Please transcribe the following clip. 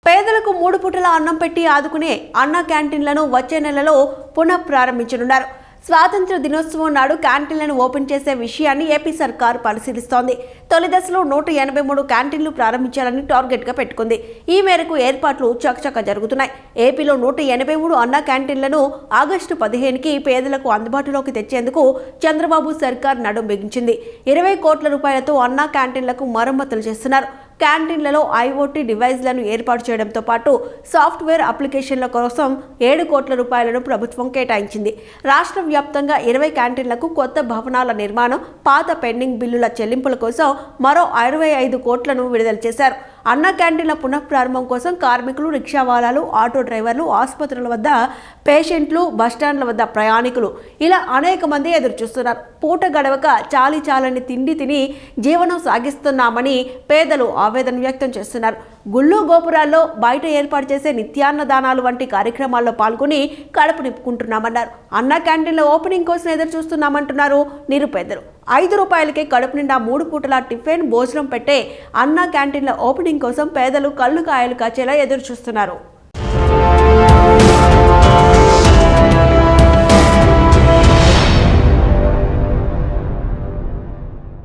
పేదలకు 3 పూటల అన్నం పెట్టి ఆదుకునే అన్న క్యాంటీన్లను వచ్చే నెలలో పునః ప్రారంభించనున్నారు. స్వాతంత్ర దినోత్సవం నాడు క్యాంటీన్లను ఓపెన్ చేసే విషయాన్ని ఏపీ సర్కార్ పరిశీలిస్తోంది. తొలి దశలో 183 క్యాంటీన్లు ప్రారంభించాలని టార్గెట్గా పెట్టుకుంది. ఈ మేరకు ఏర్పాట్లు చకచకా జరుగుతున్నాయి. ఏపీలో 183 అన్న క్యాంటీన్లను ఆగస్టు 15కి పేదలకు అందుబాటులోకి తెచ్చేందుకు చంద్రబాబు సర్కార్ నడుం బిగించింది. 20 కోట్ల రూపాయలతో అన్న క్యాంటీన్లకు మరమ్మతులు చేస్తున్నారు. క్యాంటీన్లలో ఐఓటీ డివైజ్లను ఏర్పాటు చేయడంతో పాటు సాఫ్ట్వేర్ అప్లికేషన్ల కోసం 7 కోట్ల రూపాయలను ప్రభుత్వం కేటాయించింది. రాష్ట్ర వ్యాప్తంగా 20 క్యాంటీన్లకు కొత్త భవనాల నిర్మాణం, పాత పెండింగ్ బిల్లుల చెల్లింపుల కోసం మరో 65 కోట్లను విడుదల చేశారు. అన్న క్యాంటీన్ల పునఃప్రారంభం కోసం కార్మికులు, రిక్షావాలాలు, ఆటో డ్రైవర్లు, ఆసుపత్రుల వద్ద పేషెంట్లు, బస్టాండ్ల వద్ద ప్రయాణికులు ఇలా అనేక మంది ఎదురు చూస్తున్నారు. పూట గడవక చాలని తిండి తిని జీవనం సాగిస్తున్నామని పేదలు ఆవేదన వ్యక్తం చేస్తున్నారు. గుళ్ళు గోపురాల్లో బయట ఏర్పాటు చేసే నిత్యాన్నదానాలు వంటి కార్యక్రమాల్లో పాల్గొని కడుపు నింపుకుంటున్నామన్నారు. అన్న క్యాంటీన్ల ఓపెనింగ్ కోసం ఎదురు చూస్తున్నామంటున్నారు నిరుపేదలు. 5 రూపాయలకే కడుపు నిండా 3 పూటల టిఫిన్ భోజనం పెట్టే అన్న క్యాంటీన్ల ఓపెనింగ్ కోసం పేదలు కళ్ళు కాయలు కాచేలా ఎదురు చూస్తున్నారు.